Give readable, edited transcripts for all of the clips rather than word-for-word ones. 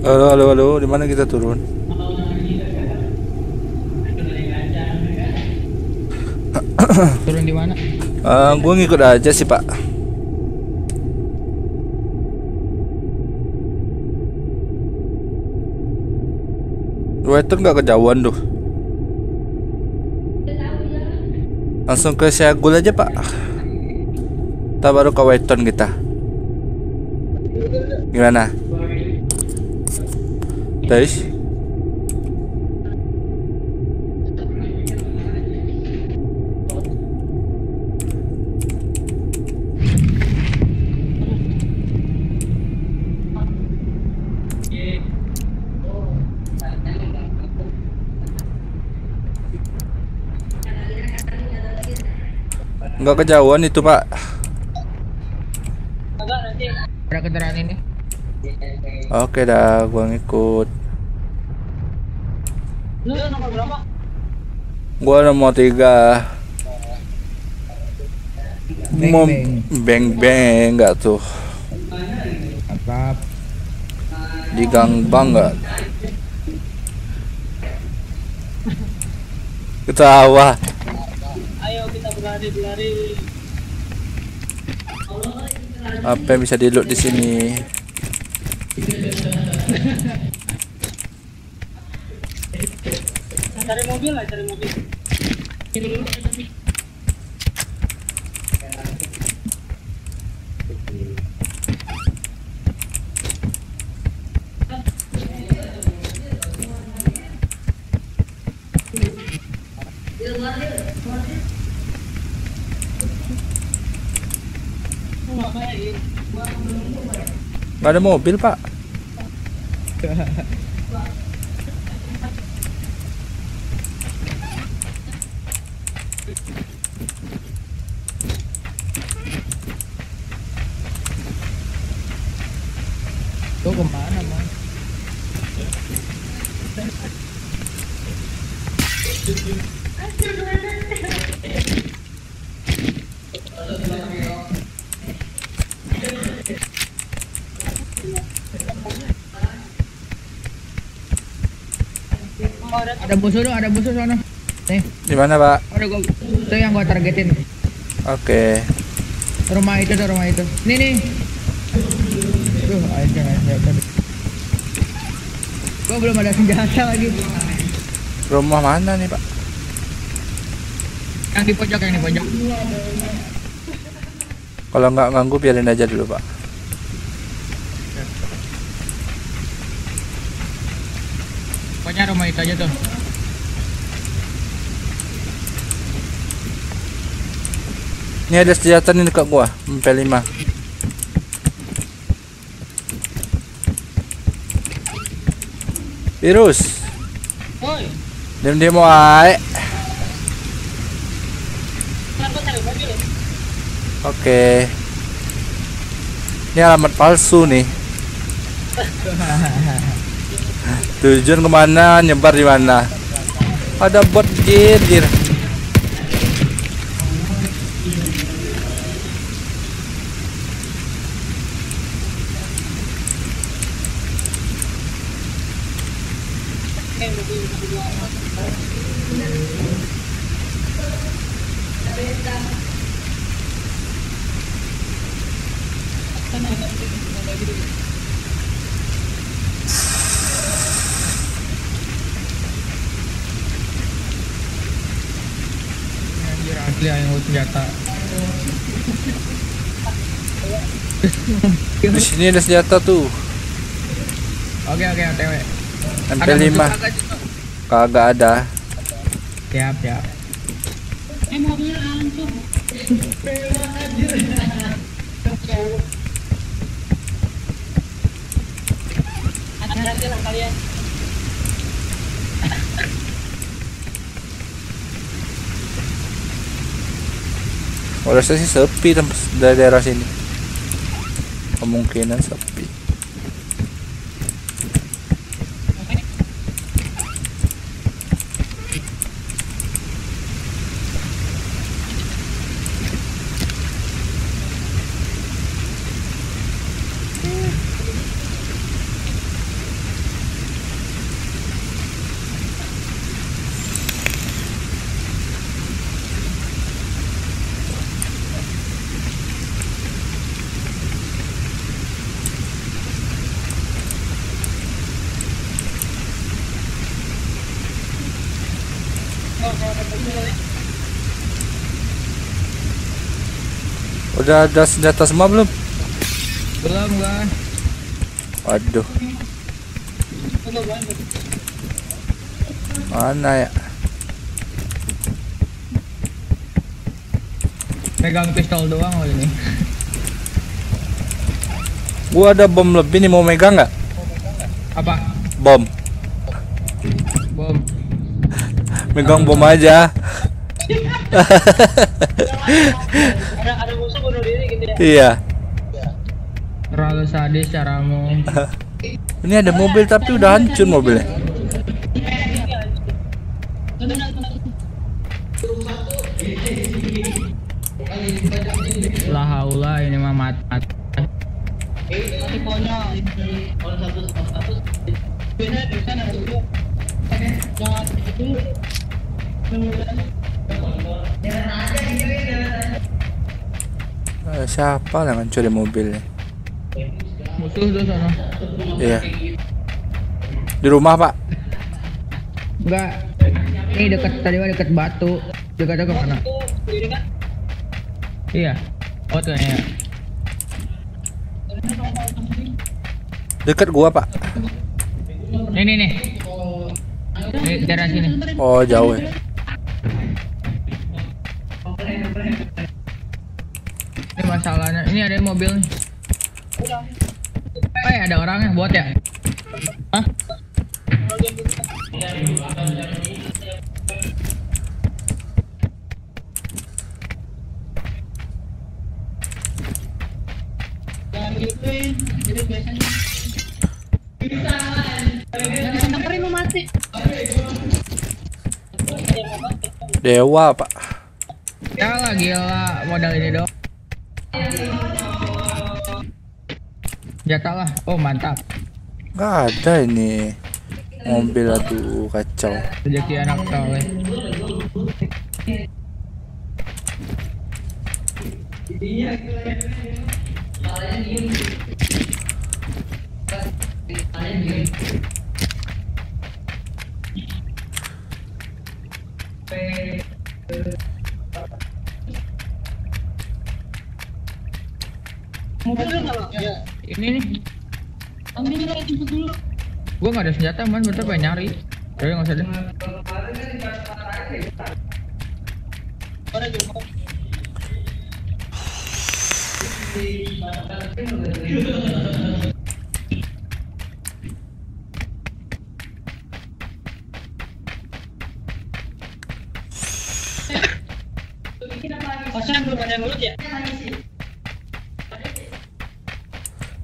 Halo, halo, halo, di mana kita turun? Turun di mana? Gue ngikut aja sih, Pak. Waiter nggak kejauhan tuh. Langsung ke Syagul aja, Pak. Kita baru ke Waiton kita. Gimana? Guys? Nggak kejauhan itu, Pak. Ada kendaraan ini. Oke dah, gua ngikut. Lu nomor berapa? Gua nomor 3. Mau beng nggak tuh? Apa? Di gang bang nggak? Ketawa. Ayo kita berlari. Apa yang bisa di-loot di sini? Cari mobil lah, cari mobil. Nggak ada mobil, Pak. Tuh kemana, Bang? Ada musuh tuh, ada musuh sana. Nih, Di mana, Pak? itu yang gua targetin. Oke. Rumah itu tuh, rumah itu. Nih. Tuh, aja. Gua belum ada senjata lagi. Rumah mana nih, Pak? Yang di pojok. Kalau nggak ganggu biarin aja dulu, Pak. Pokoknya rumah itu aja tuh. Ini ada senjata nih dekat gua, MP5. Virus. Woi, Diam-diam wae. kenapa cari mobil? Oke. Ini alamat palsu nih. Tujuan kemana, nyebar di mana? Ada bot gilir. Anjir asli yang senjata. Di sini ada senjata tuh. Oke, OTW. MP5. Kagak ada. Siap. Mobilnya hancur. Hati-hati lah kalian. Kalau saya sih sepi dari daerah sini. Kemungkinan sepi. Udah ada senjata semua belum? Belum gua. Waduh. Mana ya? Megang pistol doang loh ini. Gua ada bom lebih nih, mau megang nggak? Apa? Bom. Bom. Megang bom aja. Ada musuh bunuh diri gitu ya. Iya. Terlalu sadis caramu. Ini ada mobil tapi udah hancur mobilnya. La haula ini mah mat. Mati konyol. Kalau satu. Biasanya di sana ada dua. Jangan itu. Siapa yang ngancurin mobilnya? Musuh tuh sana. Iya. Di rumah, Pak. Enggak. Ini dekat tadi mah dekat batu. Dekatnya ke mana? Itu sendiri kan? Iya. Oh kayaknya. Dekat gua, Pak. Nih. Ini daerah sini. Oh, jauh ya. Ini masalahnya. Ini ada mobil nih. Ada orangnya, bot ya? Hah? Jangan gituin. Jadi biasanya. Jangan samperin lu mati. Dewa, Pak. Yalah gila, modal ini dong. Jatah lah. Oh mantap. Nggak ada ini mobil, aduh kacau. Rezeki anak soleh. Mobil lu nggak, Bang? Ya. Ini nih. Ambil dulu, jemput dulu. Gua nggak ada senjata man, bentar pengen nyari. Tapi nggak usah deh. Mana jemput? Kosan belum ada yang urut ya?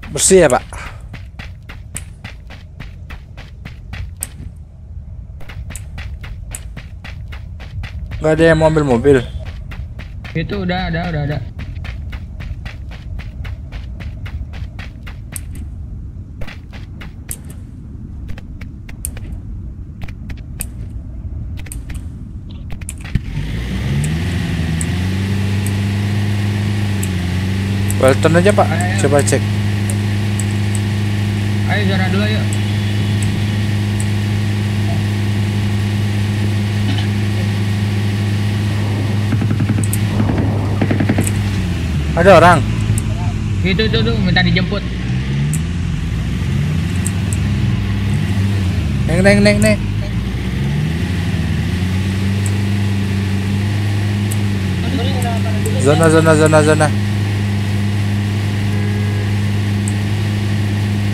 Bersih ya, Pak? Nggak ada yang mau ambil mobil. Itu udah ada. Welton aja, Pak. Coba cek. Ayo zona dulu yuk. Ada orang. Itu tuh minta dijemput. Neng. Zona.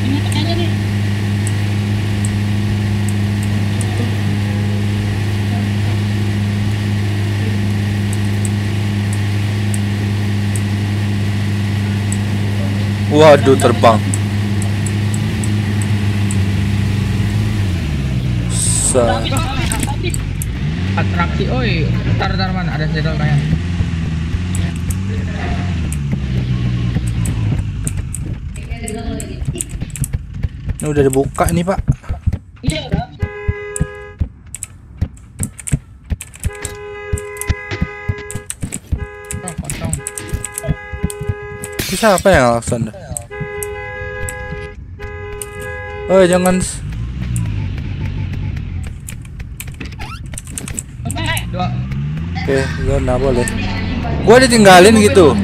Ini aja nih. Waduh, terbang. Atraksi, oi. Tar man, ada senjata kayak. Ini udah dibuka nih, Pak. Iya, udah. Oh, kosong. Ini siapa yang Alexander? Oh, jangan. Dua. Oke, zona boleh. Gua ditinggalin gitu.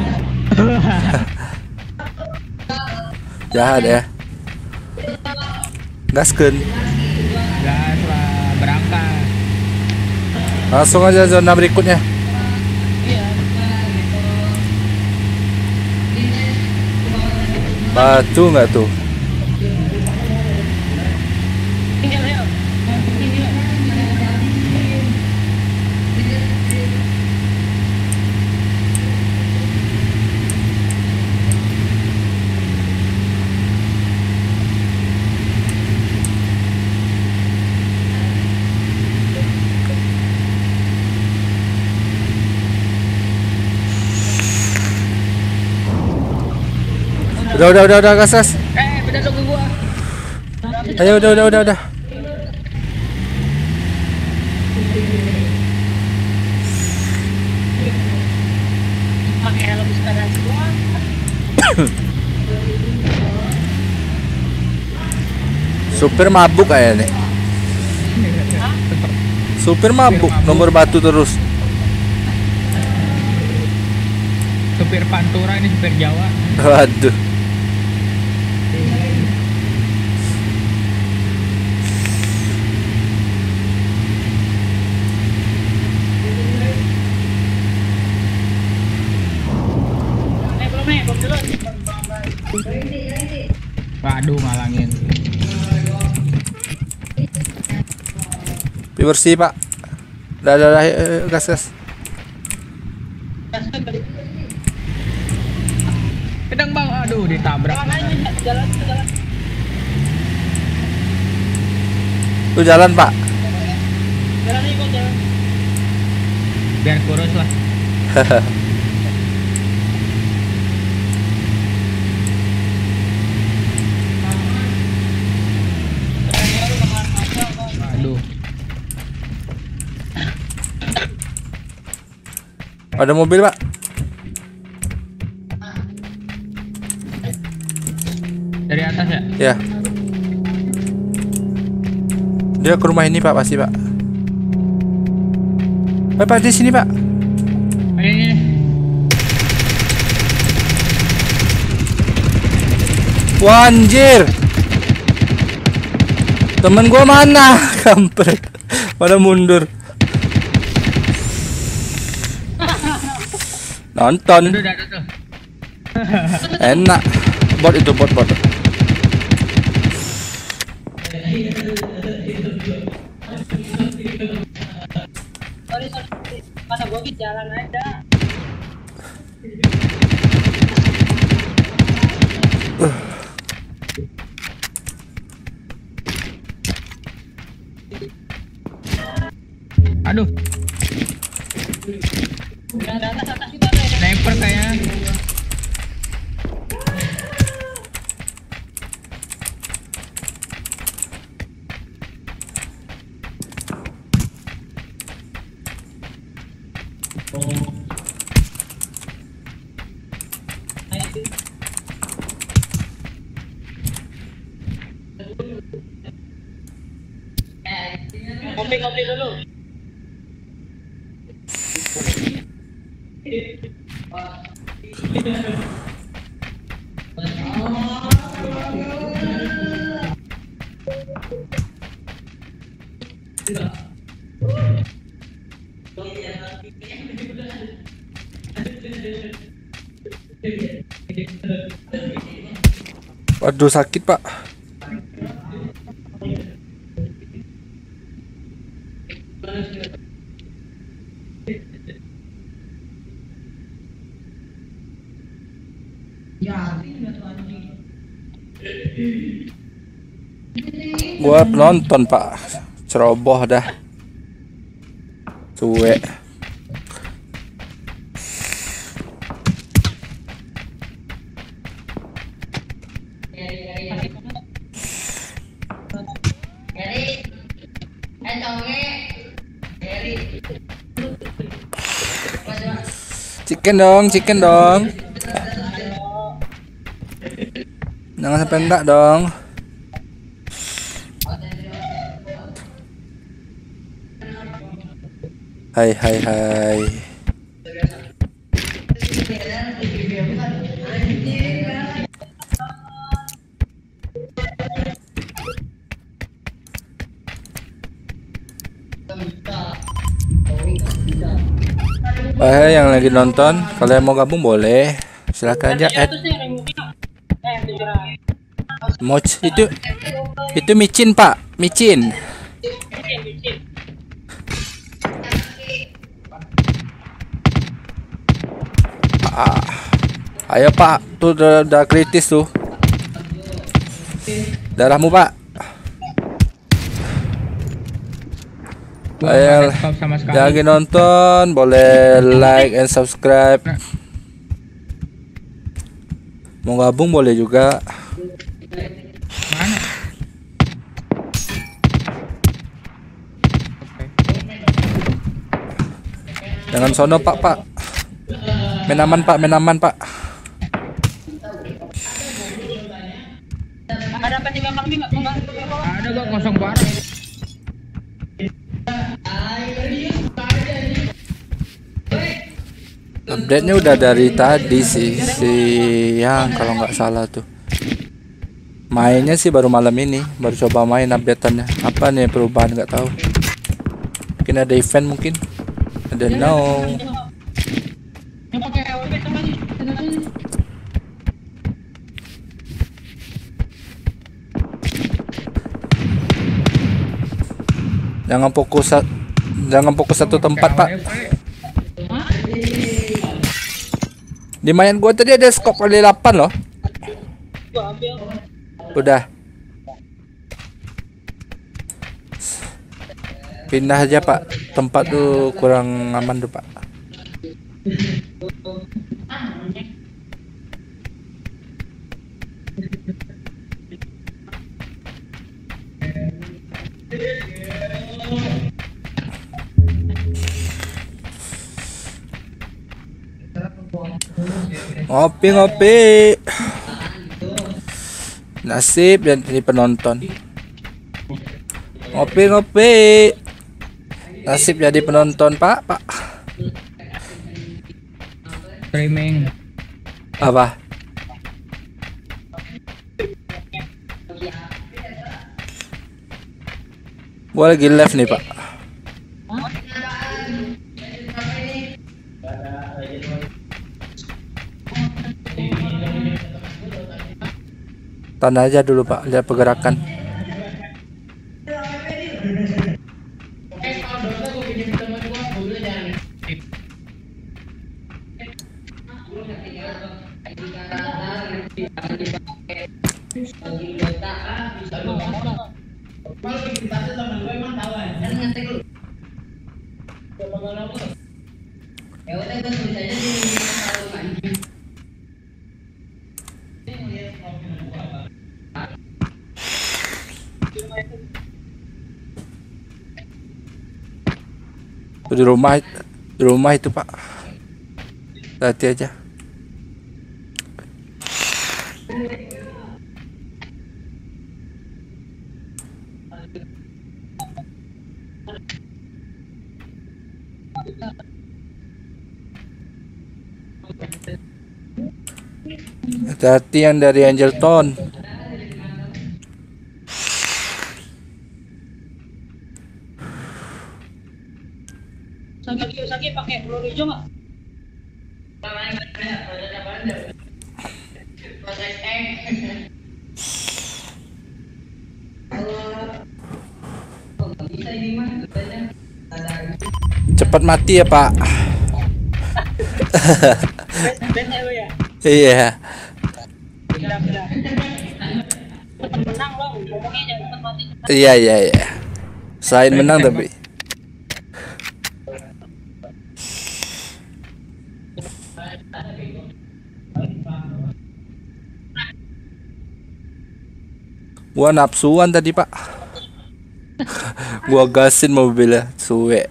Jahat ya. Gaskeun. Gas lah, berangkat. Langsung aja zona berikutnya. Batu nggak tuh? Tinggal ayo. Udah, gas, gas. Beda tunggu gua. Ayo, udah. Pakai helm sekarang semua. Supir mabuk kayaknya. Supir mabuk, nomor batu terus. Supir Pantura ini supir Jawa. Waduh. Belum dulu. Waduh, ngalangin. Bersih, Pak. Udah, gas. Pedang bang, aduh ditabrak. Jalan. Tuh jalan, Pak. Jalan nih kok jalan. Biar kurus lah. Aduh. Ada mobil, Pak. Dari atas ya? Ya. Dia ke rumah ini, Pak, pasti, Pak. Pak, di sini, Pak. Ini. Wah, anjir. Temen gua mana? Kampret. Pada mundur. Nonton. Udah tuh. Enak. Bot itu, bot. Sorry. Masa gua ke jalan aja. Aduh, Yang di atas itu ada ya. sniper kayaknya. Kopi dulu. Waduh, sakit, Pak. Gua penonton, Pak. Ceroboh dah. Cuek. Chicken dong. Jangan sampai enggak dong. Hai hai hai. Yang lagi nonton, kalian mau gabung boleh. Silakan aja add. 700 nih remove-nya. 700. Moch itu micin Pak, micin. Micin. Ayo Pak, tuh udah kritis tuh. Darahmu Pak. Gua Ayo, nggak ada scope sama sekali. yang lagi nonton boleh like and subscribe. Mau gabung boleh juga. Mana? Jangan sono Pak. Main aman Pak. Ada apa 3 kali enggak? Ada gua kosong bareng. Update-nya udah dari tadi sih, siang kalau nggak salah tuh. Mainnya sih baru malam ini, baru coba main update-annya. Apa nih perubahan nggak tahu. Mungkin ada event mungkin. I don't know. Yang pakai AOB sama nih. Jangan fokus satu tempat Pak. Di main gua tadi ada skop kali 8 loh. Gua ambil. Udah. Pindah aja Pak. Tempat tuh kurang aman tuh Pak. Ngopi. Nasib jadi penonton. Ngopi. Nasib jadi penonton Pak. Streaming. Apa? Gua lagi live nih Pak. Tanda aja dulu Pak, lihat pergerakan. Di rumah itu Pak. Hati aja. Hati-hati yang dari Angel Tone. Sagi pakai peluru hijau nggak? Cepat mati ya Pak. Ben ya. Iya. Benar. Cepat menang loh, ngomongnya jangan cepat mati. Iya. Selain menang tapi. Gua nafsuan tadi Pak. Gua gasin mobilnya, suwe.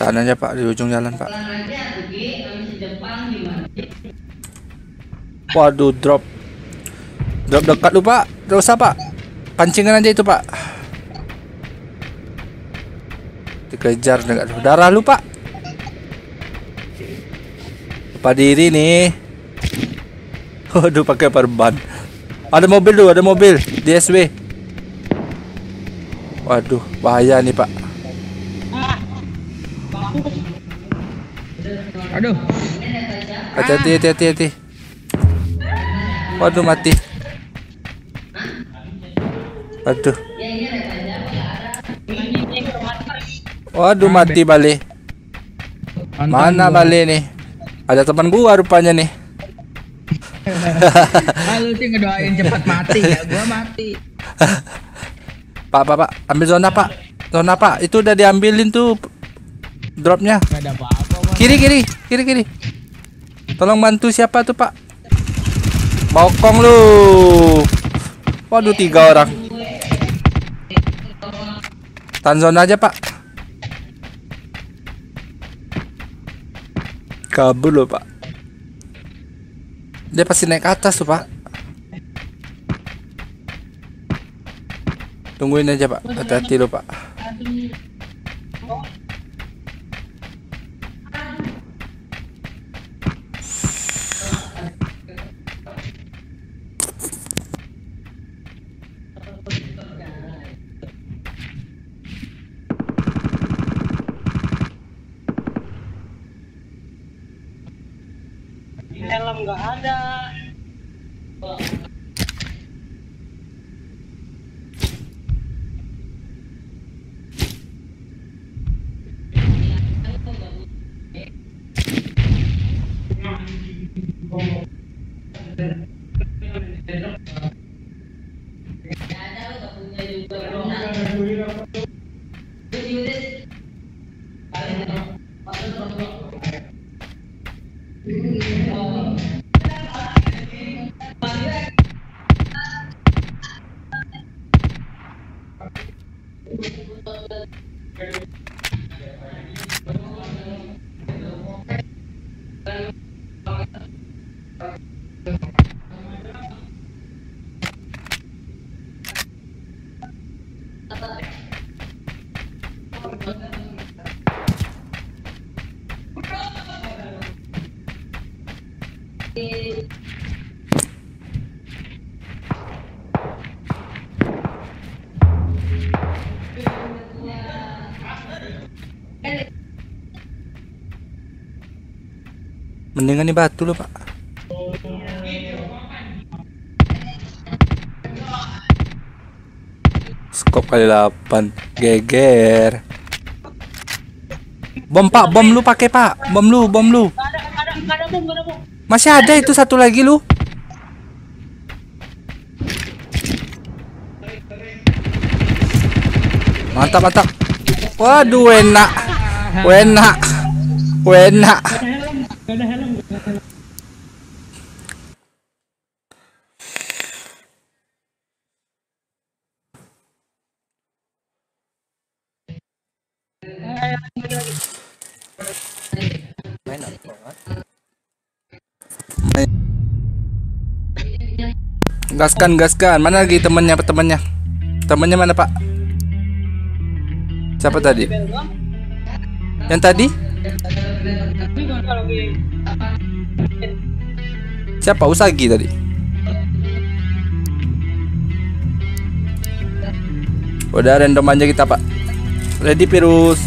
Tahan aja Pak, di ujung jalan Pak. Waduh, drop dekat lu Pak. Gak usah Pak, pancingan aja itu Pak. Dikejar dekat darah lu Pak. Lupa diri nih. Waduh, pakai perban. Ada mobil tuh, ada mobil di SW. Waduh, bahaya nih Pak. Aduh. Hati-hati. Waduh, mati. Waduh. Waduh, mati balik. Mana balik nih? Ada teman gua rupanya nih. Lu sih ngedoain cepat mati ya, gua mati. Pak, ambil zona Pak. Itu udah diambilin tuh dropnya. Gak ada apa-apa. Kiri. Tolong bantu siapa tuh Pak? Bokong lu. Waduh, 3 orang. Tahan zona aja Pak. Kabur loh Pak. Dia pasti naik ke atas tuh Pak. Tungguin aja Pak. Hati-hati loh Pak. Helm nggak ada. Mendingan nih batu loh Pak. Skop kali 8. Geger. Bom Pak, bom lu pakai Pak. Bom lu. Nggak ada bom. Masih ada itu satu lagi lu. Mantap. Waduh, enak. Nggak ada helm. Gaskan. Mana lagi temennya? Temennya mana Pak? Siapa tadi? Yang tadi? Siapa? Usagi tadi. Udah random aja kita Pak. Ready Virus.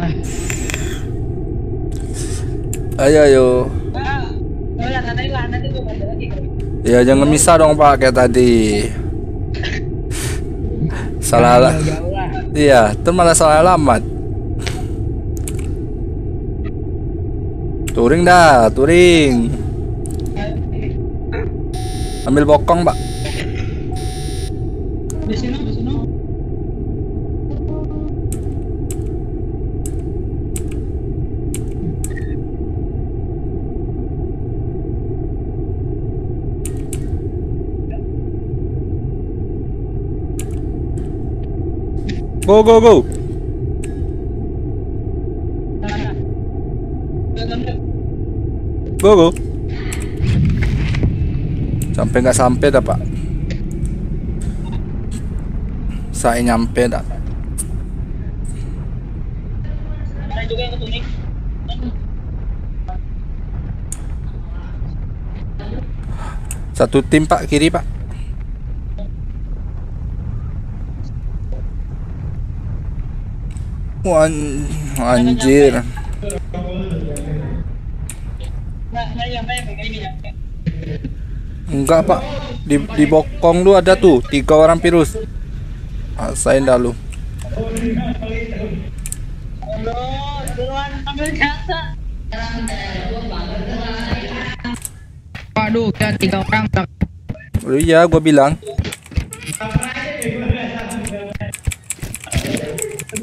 Mas. Ayo ayo. Nanti lah, nanti gue balik lagi. Ya jangan misah dong Pak kayak tadi. Salah lah. Jauh lah. Iya, itu malah salah alamat. Touring dah, touring. Ambil bokong, Pak. Di sini, di sini. Go go go. Go go. Sampai nggak sampai dah Pak. Saya nyampe dah. Ada juga yang ketuning. Satu tim Pak, kiri Pak. Anjir. Nah, nyampe ini nyampe. Enggak Pak. Di bokong lu ada tuh 3 orang virus. Rasain dah lu. Aduh, duluan ambil jasa. Waduh, kita 3 orang. Oh iya, gua bilang.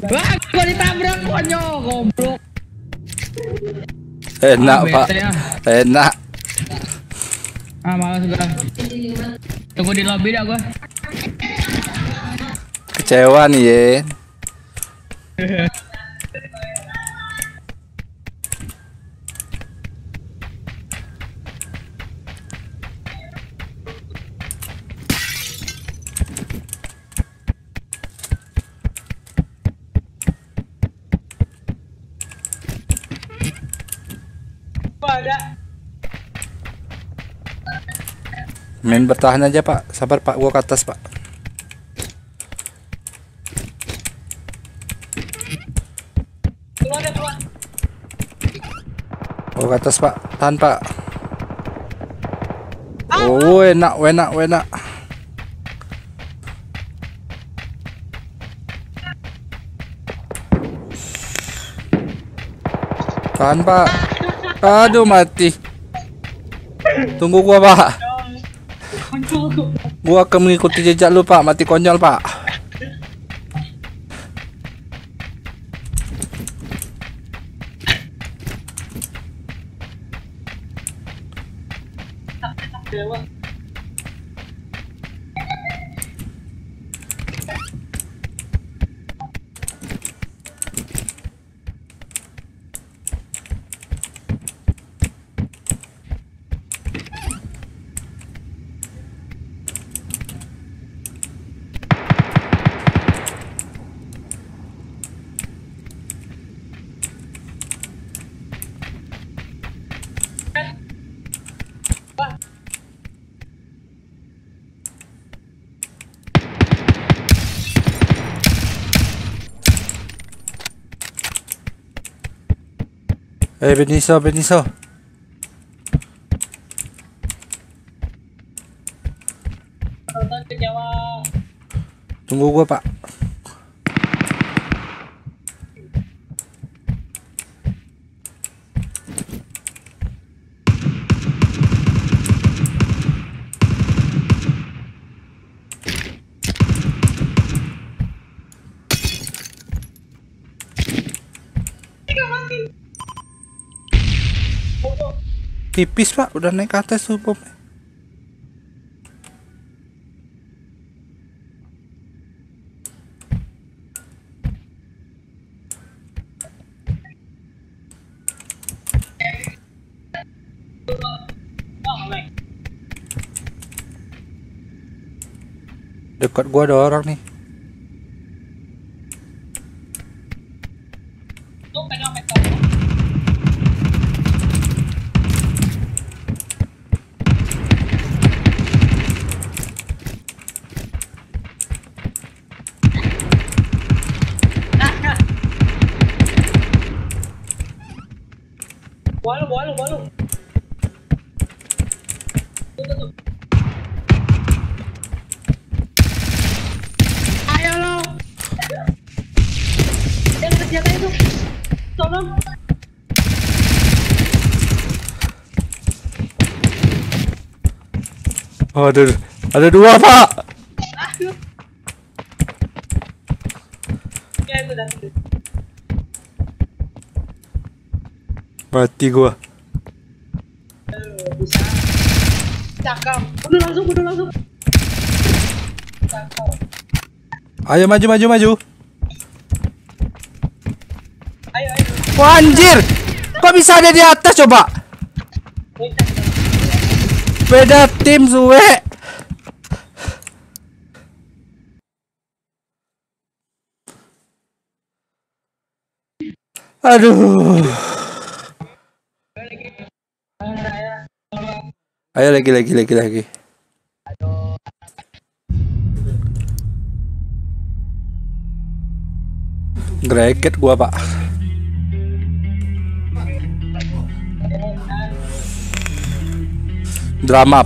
Wah, gua ditabrak konyol, goblok. Enak Pak. bete ya. Enak. Malas gua. Tunggu di lobby dah gua. Kecewa nih ya. Ada. Main bertahan aja Pak. Sabar Pak, gua ke atas Pak. Keluar deh, keluar. Gua ke atas Pak. Tahan Pak. Oh enak, enak, enak. Tahan Pak. Aduh mati. Tunggu gua Pak. Gua akan mengikuti jejak lu Pak. Mati konyol Pak. Dewa. Beniso, Beniso. Tonton ke Jawa. Tunggu gua Pak. Tipis Pak, udah naik ke atas tuh bom. Dekat gua ada orang nih. Tuh pegang pegang. balu. Tuh. Ayo lo. Jangan jaga itu. Tolong. Oh, ada dua, Pak. Aduh. Ya itu dah. Mati gua. Bisa. Cakep. Bunuh langsung. Cakep. Ayo maju. Ayo. Wah, anjir. Kok bisa ada di atas coba? Beda tim suwe. Aduh. Ayo lagi. Greket gua, Pak. Drama.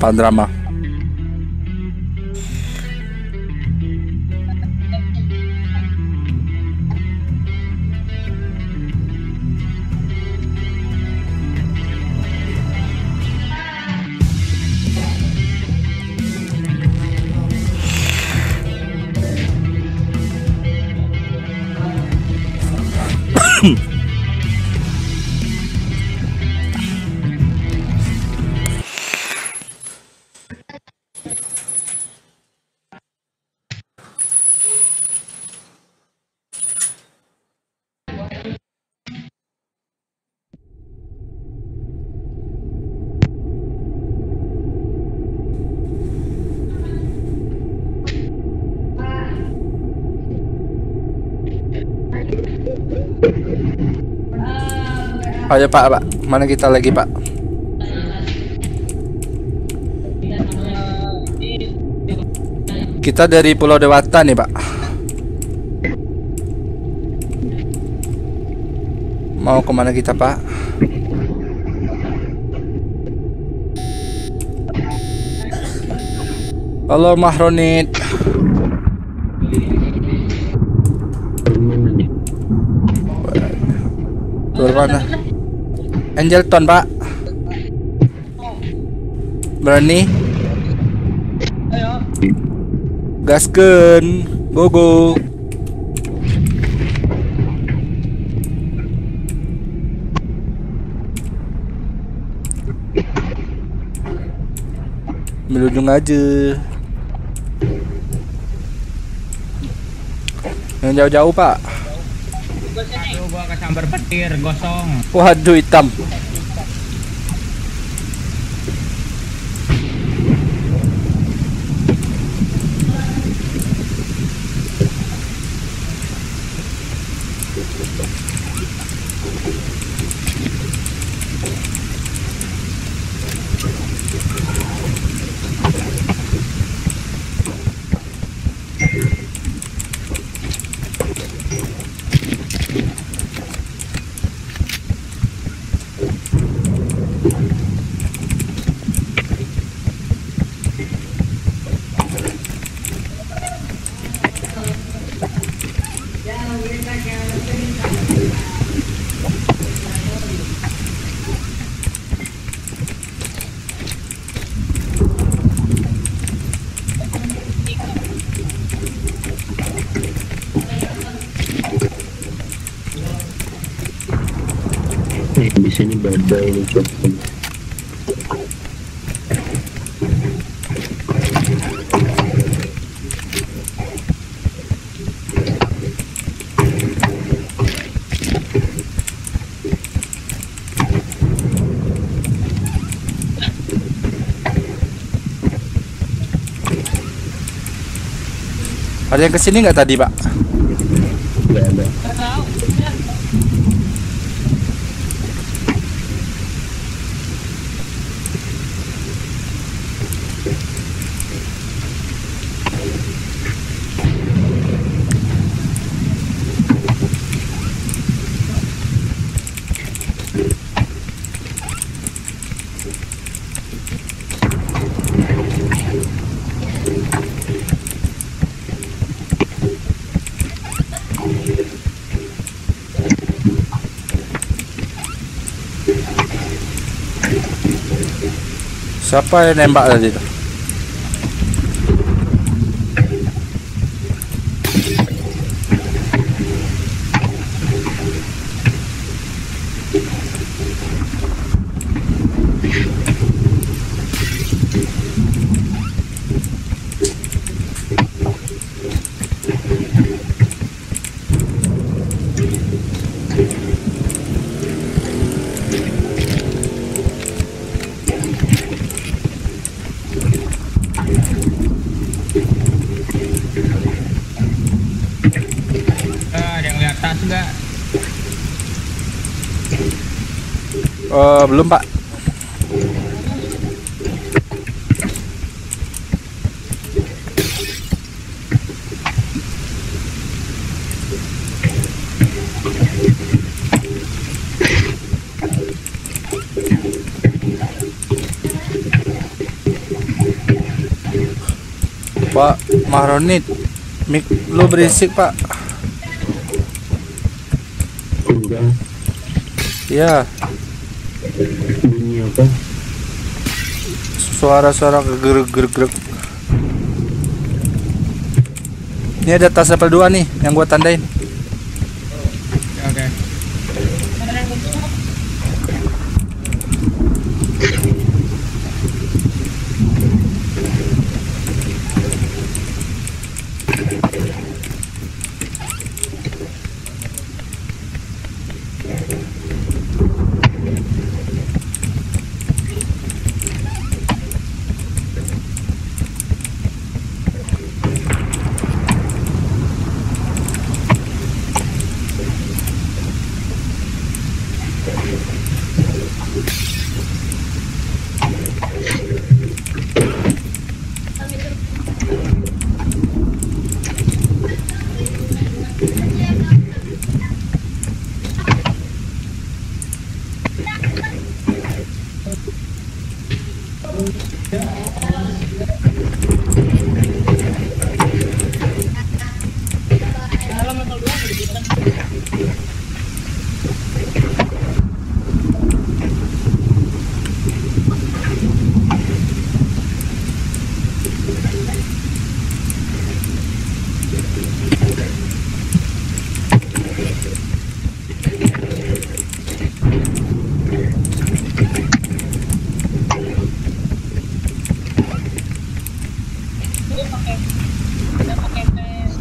Ayo Pak, mana kita lagi Pak? Kita dari Pulau Dewata nih Pak. Mau kemana kita Pak? Halo Mahronit. Tur mana? Angelton Pak. Berani? Ayo. Gaskeun, go. Melujung aja. Yang jauh-jauh Pak. Aduh, gua kesambar petir, gosong. Waduh hitam. Di sini badai ini cukup. Ada yang kesini nggak tadi Pak? Nggak ada. Siapa yang nembak tadi tuh? Ada yang lihat tas enggak? Belum pak. Pak Mahronit, mik lu berisik pak. Enggak. Iya, Bunyi apa? suara-suara gerak-gerak. Ini ada tas level 2 nih yang gua tandain. Oke. Dalam level 2 udah bisa. Udah pakai PS.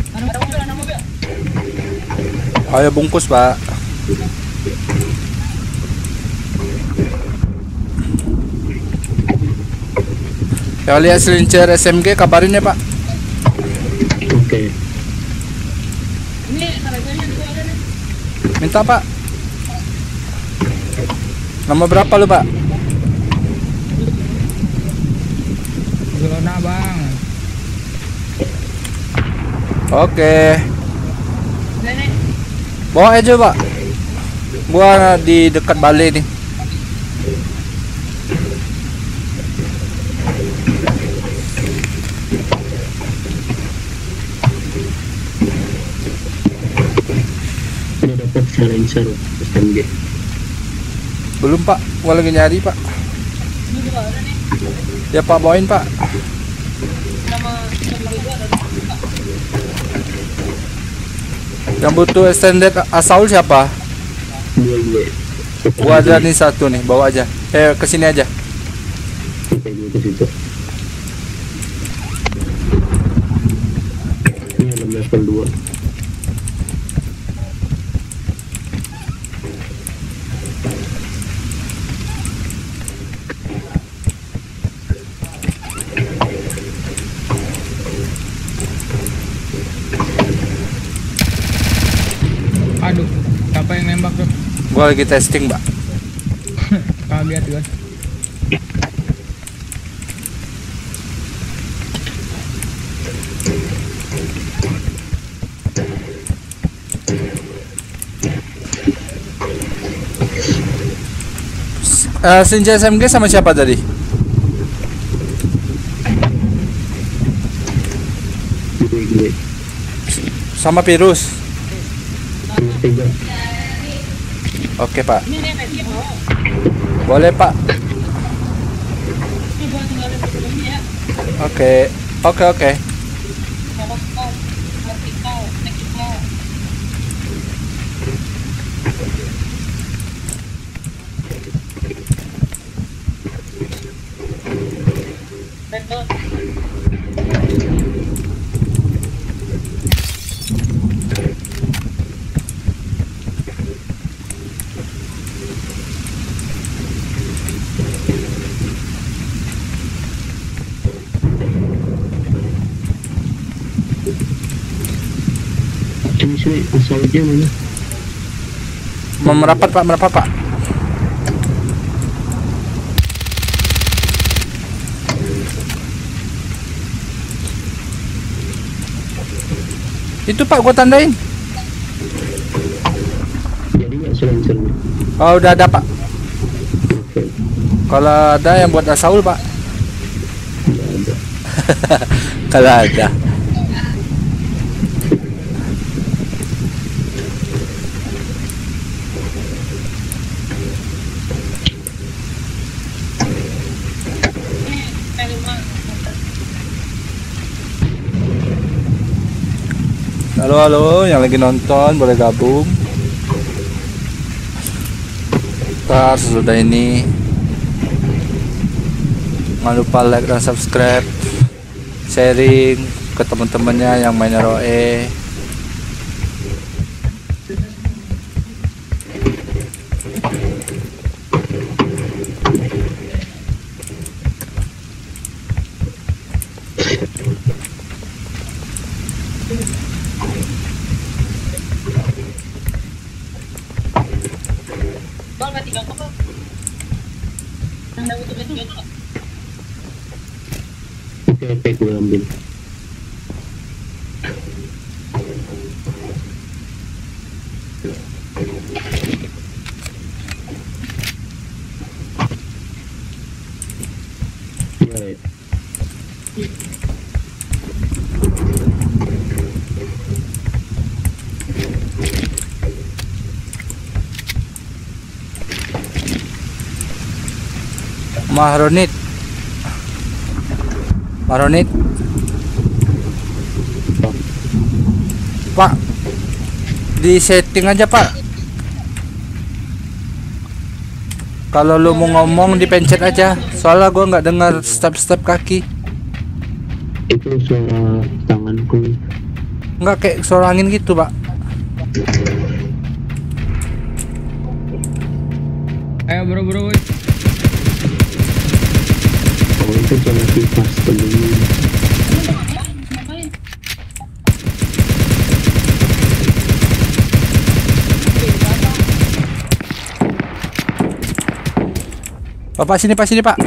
Ada mobil. Ayo bungkus pak. Kalau lihat selincer SMG kabarin ya pak. Oke. Ini harganya juga ada nih. Minta pak. Nama berapa lu pak? Zona bang. Oke. Nenek. Bawa aja pak. Gua di dekat balai nih. Udah dapat silencer SMG. Belum pak. Gua lagi nyari pak. Ini juga ada nih. Ya pak bawain pak. Nama juga ada. Yang butuh extended assault siapa? Dua. Gua ada nih satu nih. Bawa aja. Kesini aja. Oke, gue ke situ. Ini ada level 2. Aduh, siapa yang nembak tuh? Gua lagi testing mbak. Kaget gue. Senja SMG sama siapa tadi? Gue Sama Virus. sama tiga. Oke pak, Ini dia kayak mau. boleh pak. Ini gua tinggalin di sini ya. Oke, oke oke. Kalau kau, vertikal, vertikal. Red dot. Ini sih asal aja mana? Merapat pak, merapat pak. Itu pak, gua tandain. Jadi nggak selang-selang. Oh udah ada pak. Oke, Kalau ada yang buat Asaul pak. nggak ada. Kalau ada. Ini K5. Halo halo, yang lagi nonton boleh gabung. Ntar sesudah ini jangan lupa like dan subscribe, sharing ke teman-temannya yang main ROE. Bang, K3 kok, Bang? Yang ada untuk K3 kok? Oke, gue ambil. Ya, Mahronit. Mahronit. Pak, di setting aja pak. Kalau lu mau ngomong dipencet aja. Soalnya gua nggak dengar step-step kaki. itu suara tanganku. Nggak kayak suara angin gitu pak. Ayo bro. Oh, itu suara kipas pendingin. Ngapain? Bapak sini pak, sini pak.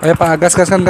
Ayo pak, gaskan.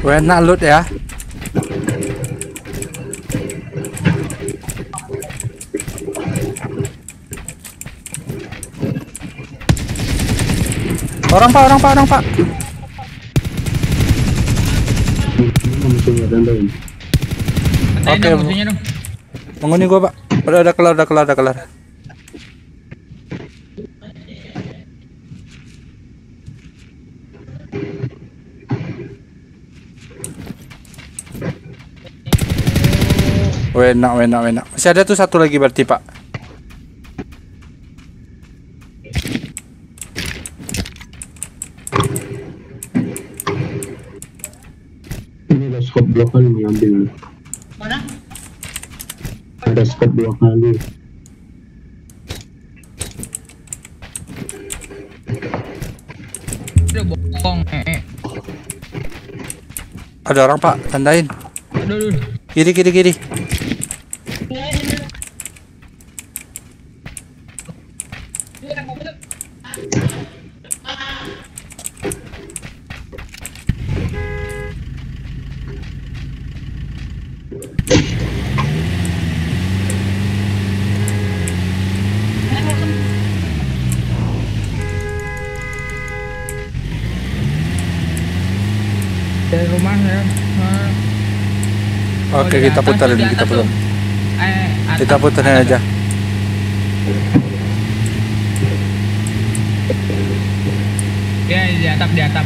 Enak loot ya. Orang pak. Musuhnya dandain. Katain Oke, dong Bu. musuhnya dong. Menghuni gua pak. Udah kelar. Enak. Masih ada tuh satu lagi berarti pak. Ini ada scope 2 kali nih, ambil. Mana? Ada scope 2 kali. Udah bohong. Ada orang pak, tandain. Aduh. Kiri. Dari rumah ya. Oke, di kita atas, puterin, di atas tuh. Atap, Kita puterin atap. aja. Ya, di atap.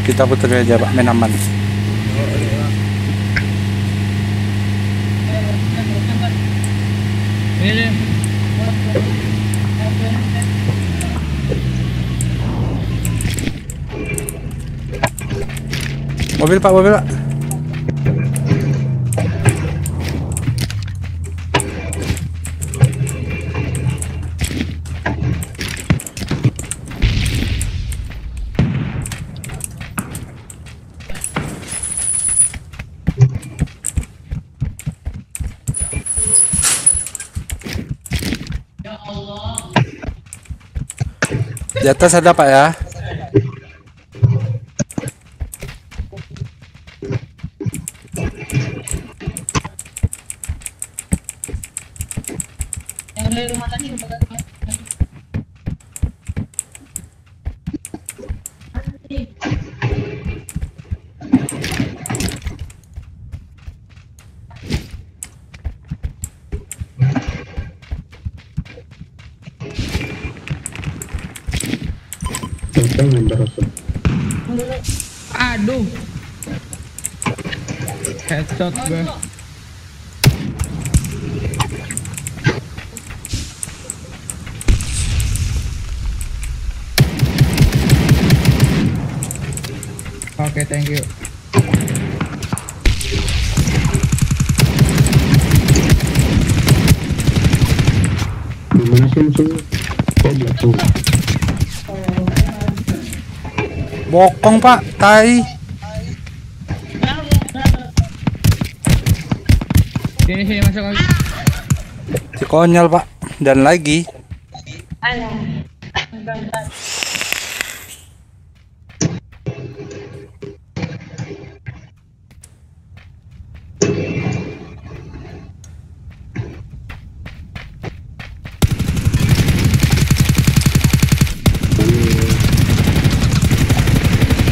Kita puterin aja pak, main aman. Ini. Mobil pak. Di atas ada pak ya. Yang dari rumah tadi rumah tadi. Jangan berasa. Aduh. Headshot gue. Oke, thank you. Gimana sih musuhnya? Oh, belakang. Bokong pak, tai. Sini masuk lagi. Si konyol pak. Dan lagi. Alah.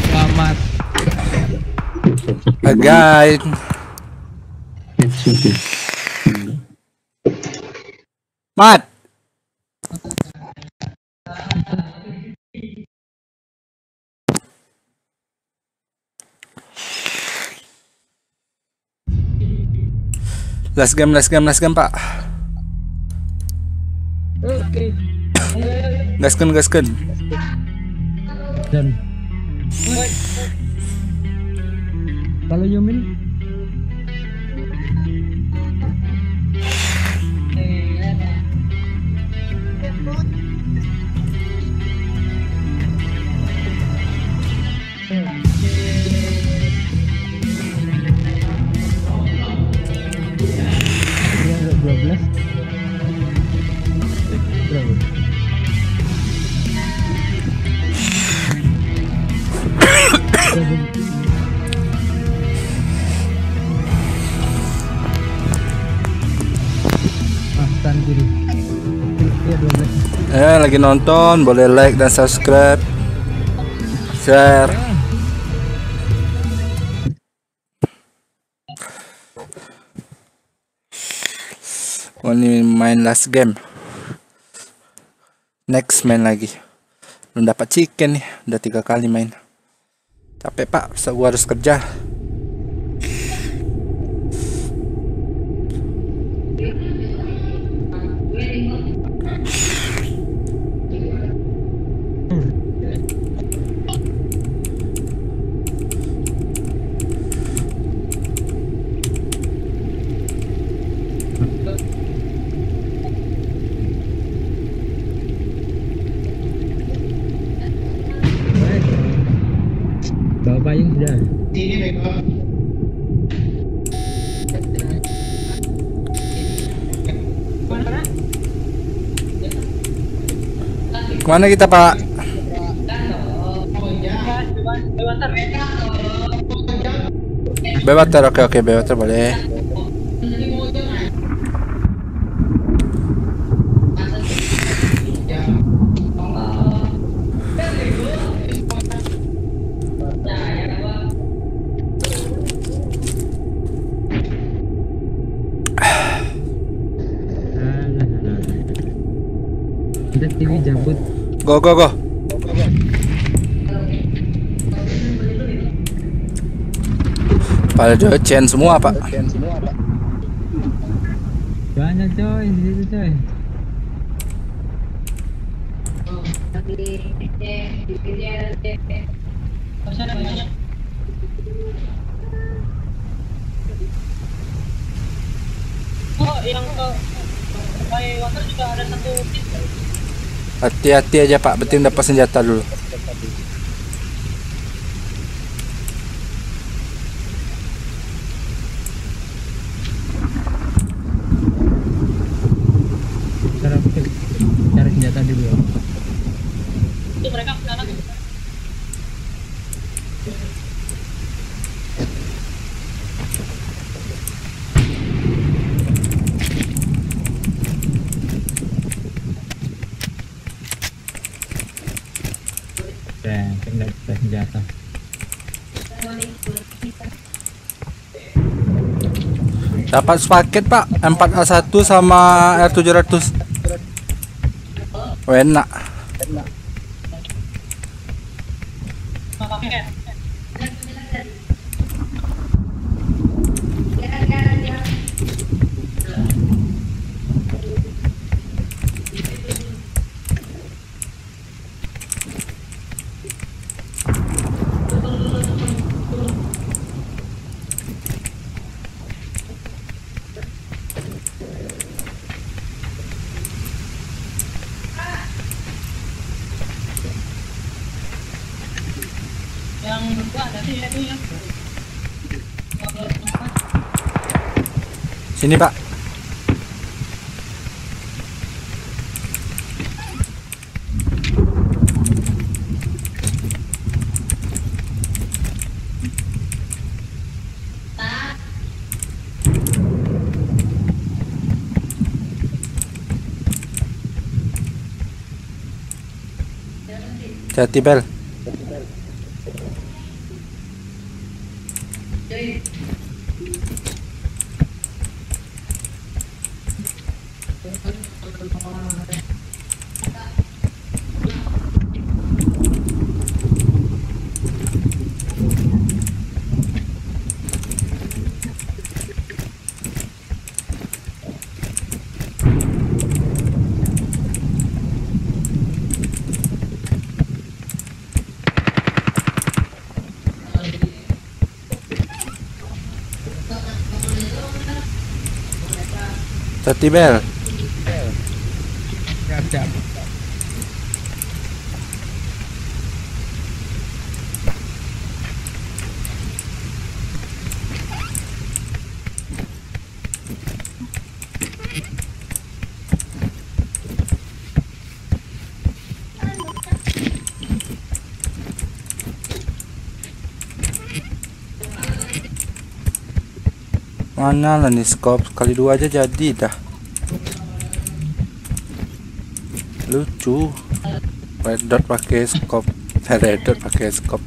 Selamat. Again. Headshot ya. Mat. Last game pak. Oke. Gaskan. Dan kalau Yumin dia ada 12 berapa? Iya 12. Lagi nonton boleh like dan subscribe, share. Oh, ini main last game. Next main lagi. Belum dapat chicken nih, udah 3 kali main. Capek pak, gua harus kerja. Bawa payung sudah. Kemana kita pak? Bewater, oke bewater boleh. Kita TV jabut. Go. Pada docen semua pak. Banyak coy di situ coy. Oh, yang ke Water juga ada satu tim. Hati-hati aja pak, penting dapat senjata dulu. Cari senjata dulu ya. Itu mereka ke sana tuh. Kena senjata. Dapat sepaket pak, M4A1 sama R700. Enak. Pakai. Yang berdua ada sih itu ya. Sini pak. Hati bel. Hati bel. Siap. Mana lah nih scope, kali 2 aja jadi dah. Lucu. Red dot pakai scope. Red dot pakai scope.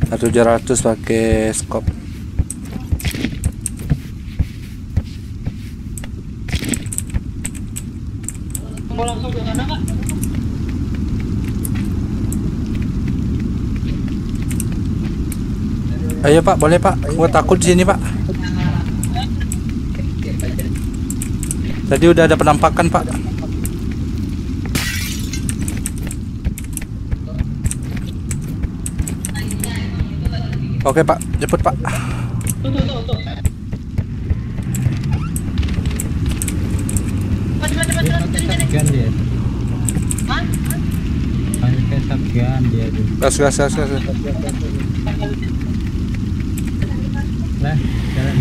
1700 pakai scope. Mau langsung ke sana nggak? Ayo Pak, boleh Pak. Gua takut di sini Pak. Tadi udah ada penampakan Pak. Oke Pak, jemput Pak. Tuh. Cepat. Sakian dia. Hah? Pakai sakian dia tuh. Gas. Lah, jalan.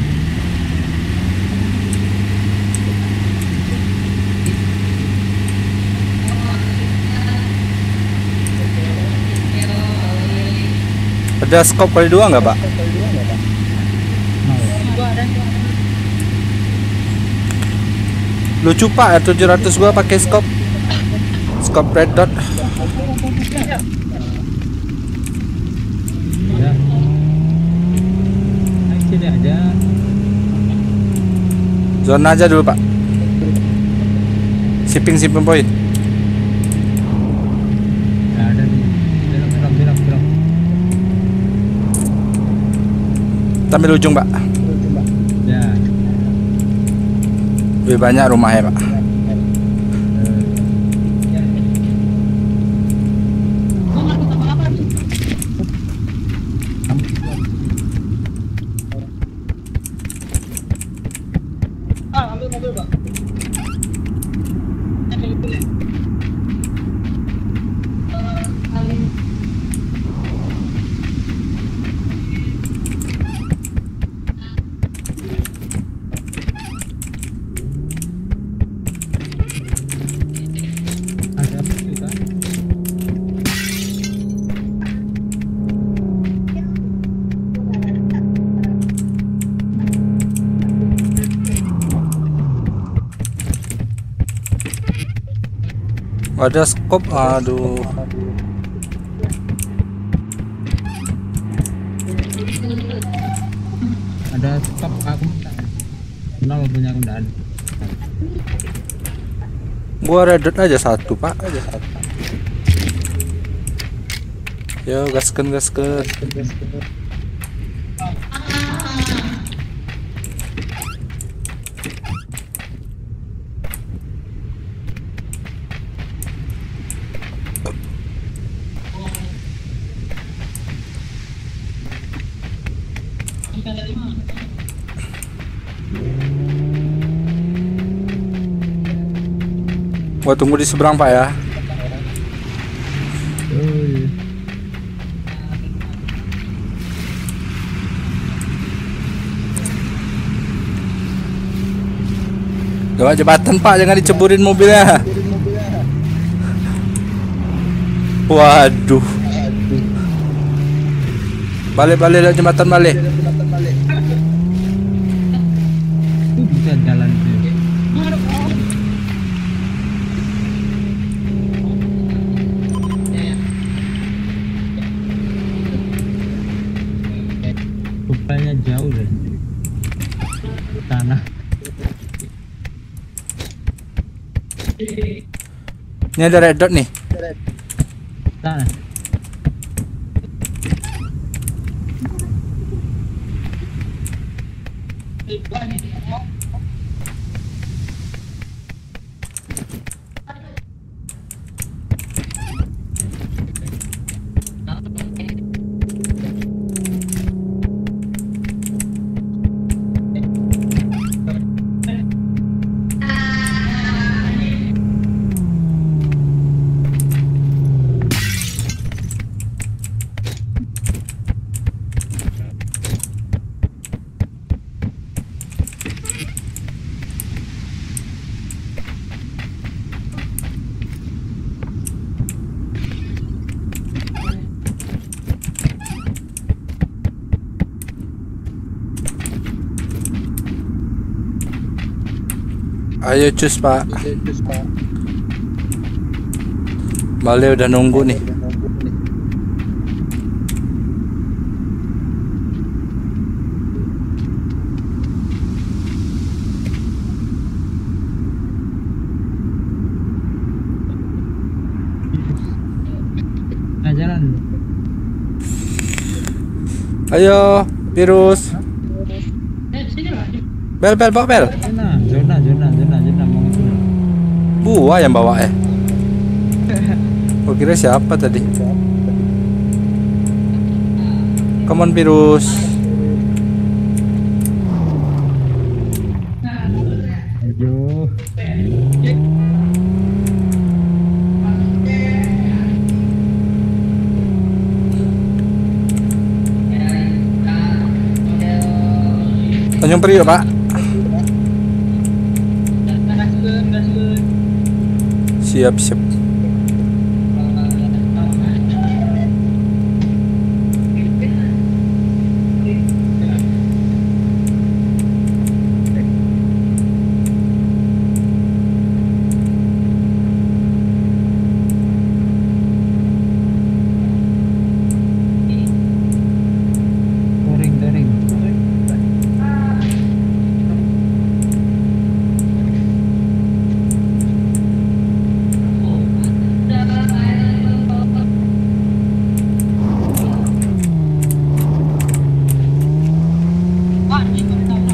Ada scope kali 2 nggak Pak? Gua ada. Lucu Pak, 700 gua pakai scope. Scope red dot. Ya. Ayo sini aja. Zona aja dulu Pak. Shipping point. Nah, ada nih. Belok. Kita ambil ujung Pak. Ya. Lebih banyak rumahnya Pak. Gua nggak tahu apa. Ambil mobil, Pak. Ada apa juga? Ada scope, aduh. Ada stok aku minta. Kenapa punya aku enggak ada? Gua red dot aja satu Pak. Yo gaskan. Gua tunggu di seberang Pak ya. Lewat jembatan Pak, jangan diceburin mobilnya. Waduh. Balik lewat jembatan balik. Itu bisa jalan tuh. Rupanya jauh deh. Tanah. Ini ada red dot nih. Tanah. Ayo cus Pak. Bale udah nunggu nih. Nah, jalan. Ayo, virus. Sini lah. Bel, bawa bel. Zona mau itu. Buah yang bawa Gua kira siapa tadi? Come on virus. Aduh. Tanjung Priok, Pak. Gaskeun. Siap. Touring. Wah, ini kok tahu.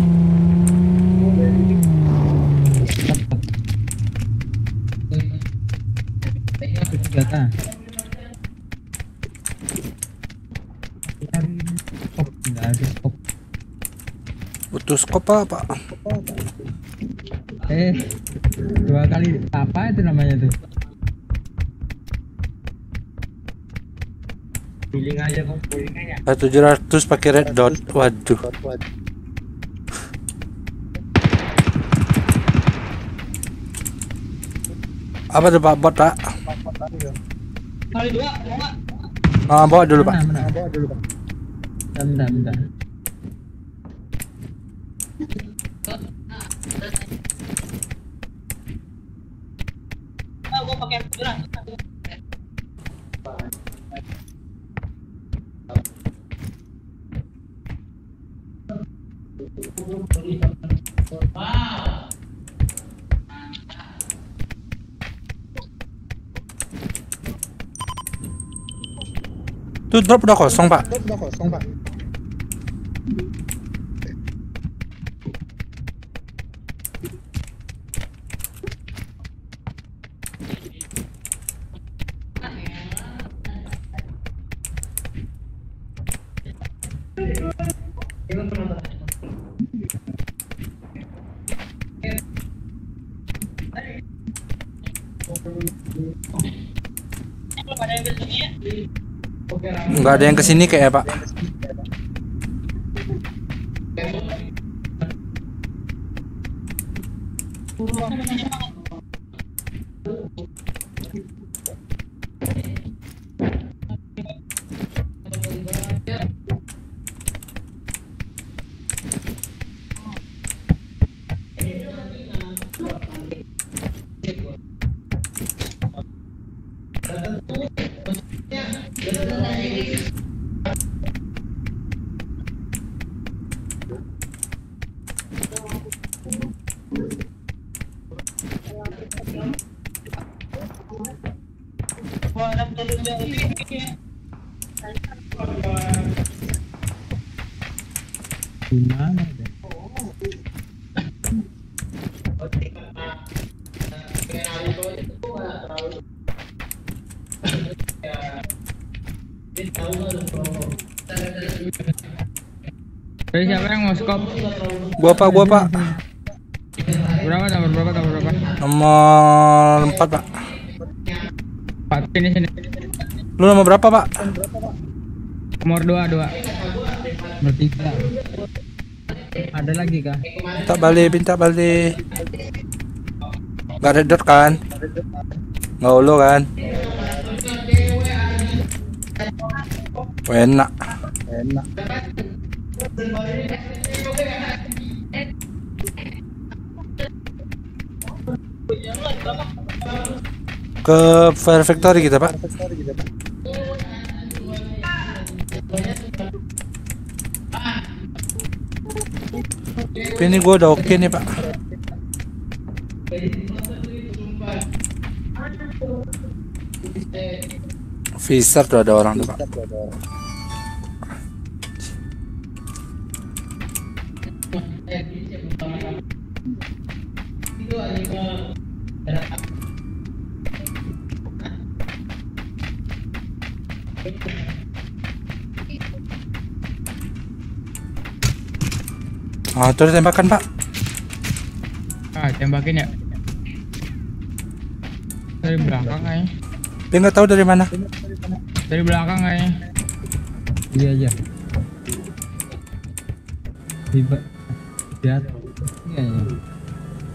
Senjata. Nggak ada skop. Butuh skop Pak. Dua kali apa itu namanya tuh? Feeling aja kok, feeling aja. 700 pakai red dot. Waduh. Apa tuh Pak? Bot Pak? Kali 2, mau enggak? Bawa dulu Pak. Mana? Bawa dulu, Pak. Bentar. Gua pakai beras. Tuh drop udah kosong Pak. Belum ada yang kesini ya? Nggak ada yang kesini kayak Pak. Wah, ada telur jauh ini. Gimana deh? Jadi siapa yang mau skop? Gua Pak. Berapa? Nomor 4 Pak. Pak, sini. Lu nomor berapa Pak? Nomor 2. Nomor 3. Ada lagi kah? Minta balik. Gak ada dot kan? Nggak ulu kan? Enak. Ke Fire Factory kita, Pak. Tapi ini gua udah oke nih, Pak. Visor tuh ada orang tuh, Pak. Ah, terus tembakan, Pak. Tembakin ya. Dari belakang aja. Dia nggak tahu dari mana. Dari belakang aja. Iya aja. Tiba. Lihat. Iya ya.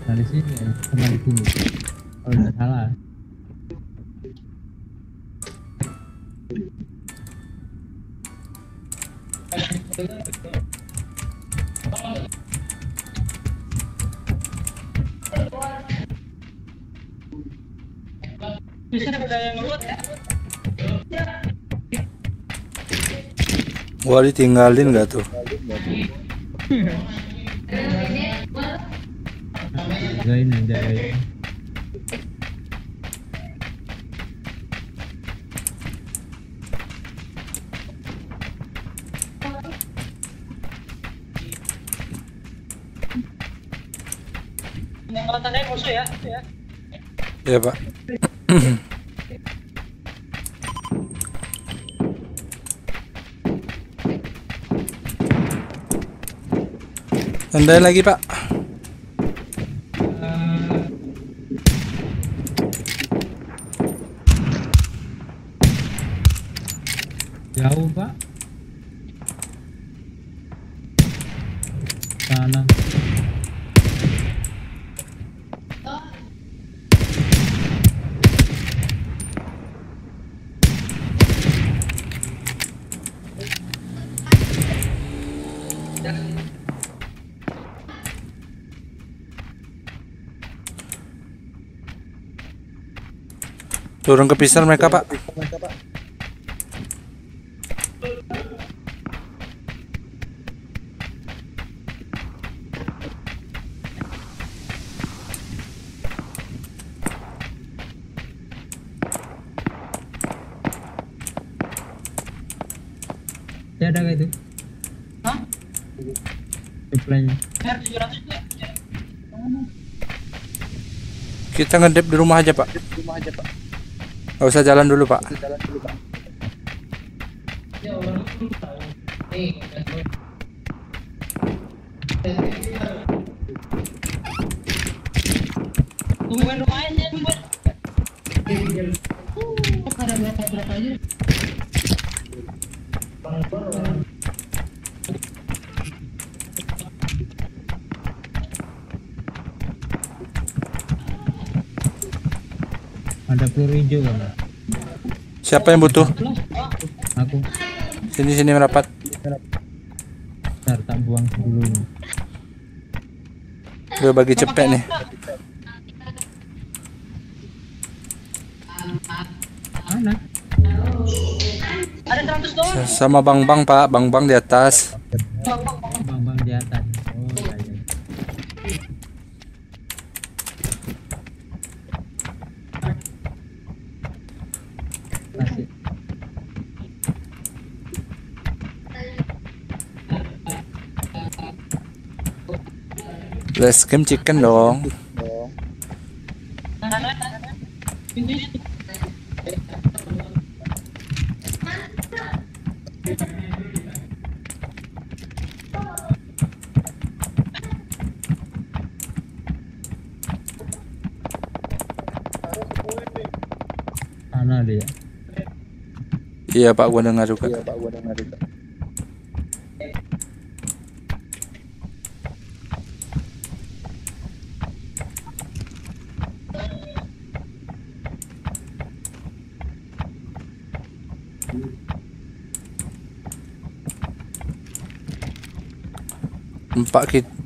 Nah di sini ya. Sama di sini. Kalau nggak salah. Bisa ada yang ngeluat ya? Gua ditinggalin nggak tuh? Jagain aja ya. Yang kalau tandanya musuh ya? Iya, Pak. Santai lagi, Pak. Jauh Pak. Sana. Turun ke pisar mereka, Pak. Ya ada kayak itu. Hah? Supply-nya. R700 tuh ya? Kita ngedep di rumah aja, Pak. Gak usah jalan dulu, Pak. Tungguin rumahnya tungguin. Ada berapa aja? Ada peluru hijau kan? Siapa yang butuh? Aku. Sini merapat. Ntar tak buang dulu. Gue bagi cepet nih. Mana? Ada 100 doang. Sama Bang Bang, Pak. Bang Bang di atas. Bang di atas. Oh iya. Masih. Let's game chicken dong. Mana dia? Iya, Pak, gua dengar juga.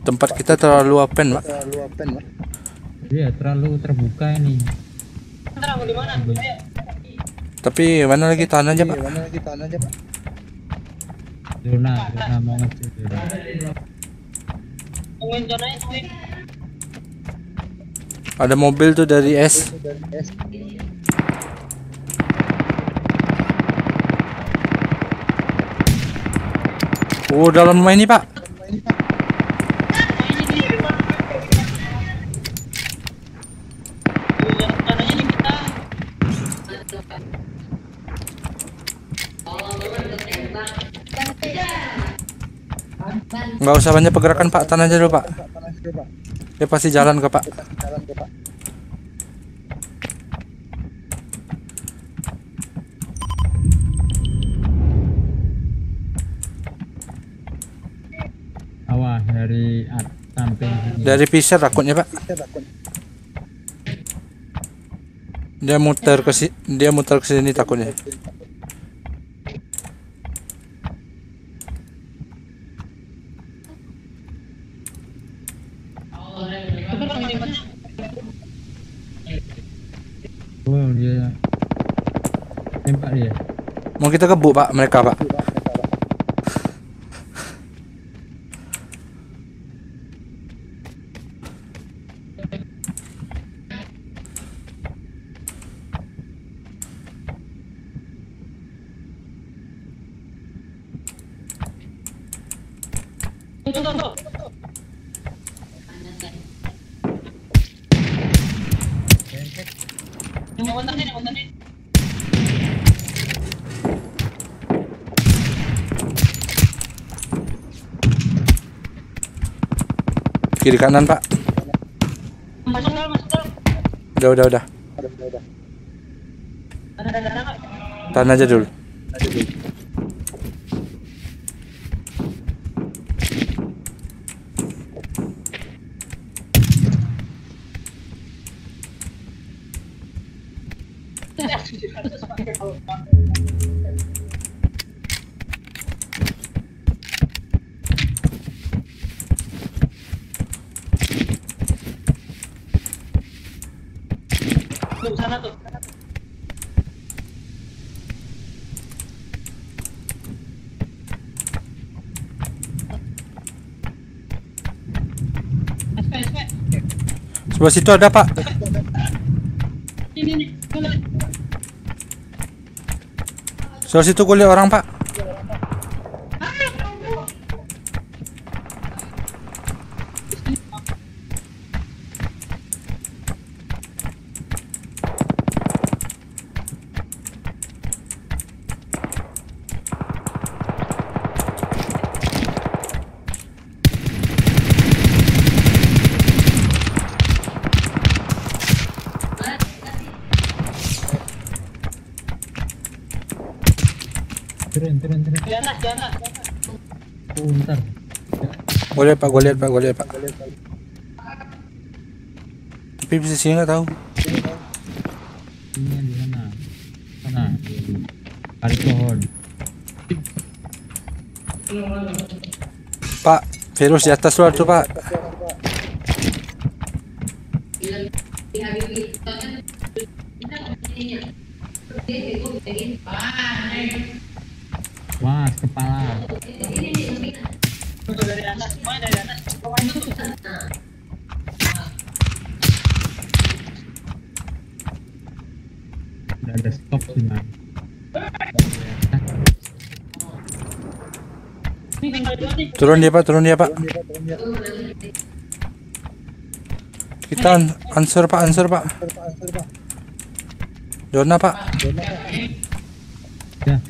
Tempat kita terlalu open, Pak. Iya terlalu terbuka ini. Ntar aku di mana? Ayo. Tapi mana lagi tahan aja pak. Zona mau ngecek zona. Tungguin zonanya, tungguin. Ada mobil tuh dari S. Oh dalam rumah ini pak. Zonanya di kita. Nggak usah banyak pergerakan pak, tahan aja dulu pak. Dia pasti jalan ke pak. Awas dari samping sini. Dari Fisher takutnya pak. Dia muter ke sini takutnya. Oh dia tembak dia. Mau kita gebuk pak mereka pak. Tuh. Yang konten ini. Kiri kanan pak. Masuk dalam. Udah. Ada. Tahan aja dulu. Tuh sana tuh. SP. Sebelah situ ada pak. Ini. Sebelah situ gue lihat orang pak. Turun. Di atas. Oh, bentar. Gue lihat pak. Tapi posisinya nggak tahu. Ini di sana. Tarik pohon. Pak, virus di atas luar tuh pak. Wah, kepala. Tuh dari atas. Semuanya dari atas. Pokoknya tuh. Udah ada stok gimana? Ini tinggal dua nih. Turun dia pak. Kita answer pak. Zona pak. Ya.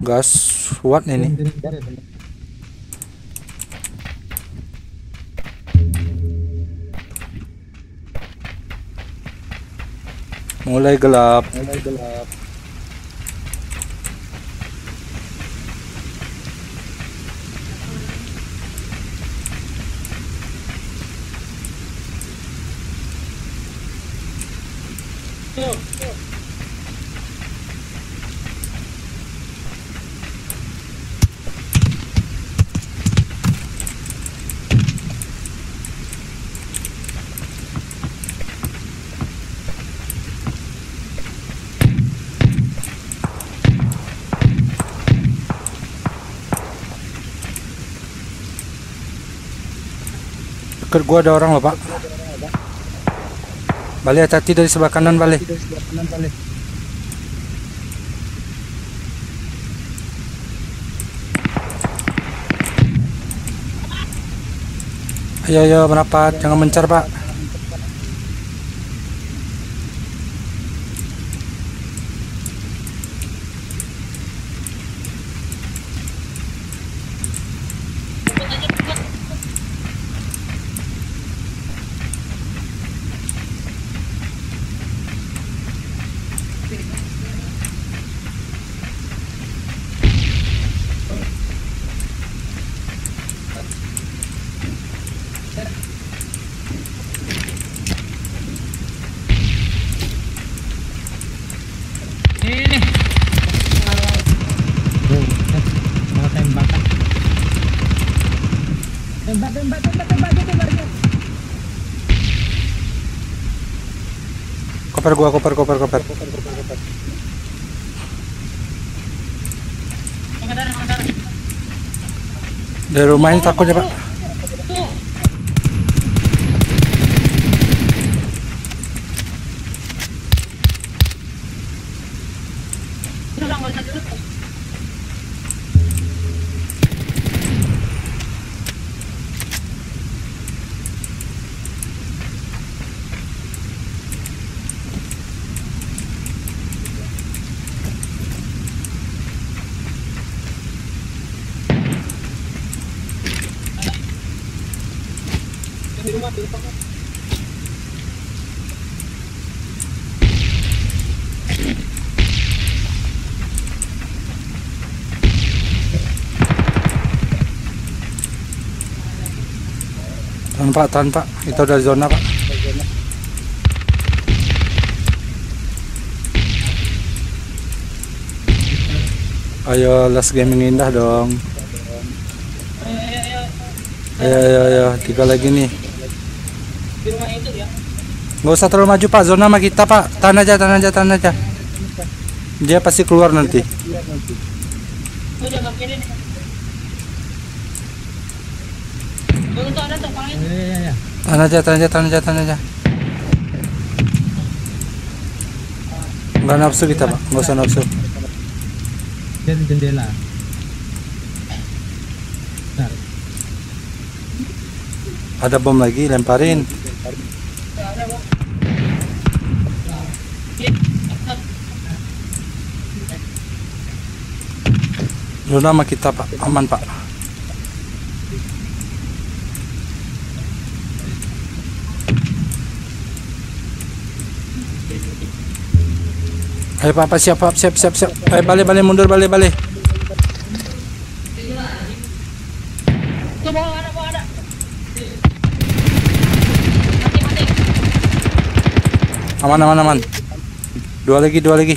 Gas what ini? Mulai gelap. Deket gua ada orang loh pak. Balik, hati-hati dari sebelah kanan balik. Ayo ayo merapat, jangan mencar pak. Ini. Bro, mau tembakan. Tembak. Koper gua, koper. Menghadar. Dari rumah ini takutnya pak. Tuh. Udah nggak usah dulu. Di rumah. Tahan pak, itu udah zona pak. Ayo last gaming indah dong. Ayo, 3 lagi nih. Di rumah itu ya. Nggak usah terlalu maju pak, zona sama kita pak. Tahan aja. Dia pasti keluar nanti. Gue jaga kiri nih. Gue tuh ada tuh palingnya. Ya. Tahan aja. Nggak nafsu kita pak, nggak usah nafsu. Dia di jendela. Bentar. Ada bom lagi, lemparin. Ada bang. Zona sama kita pak, aman pak. Ayo pak, siap. Ayo balik, mundur balik. Tuh bawah ada. Mati. Aman. Dua lagi.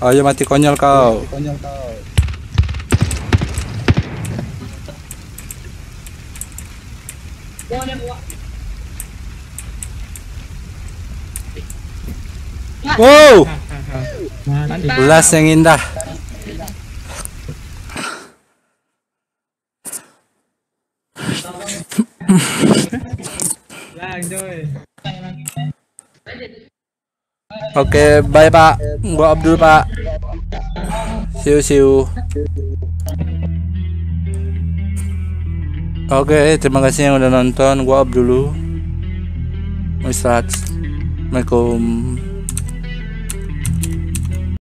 Ayo mati konyol kau. Bawah ada bawah. Wow, Mati. ulas yang indah. Lanjut. Oke, bye pak. Gua Abdul pak. See you. Oke, terima kasih yang udah nonton. Gua Abdul dulu. Mau istirahat. Assalamualaikum.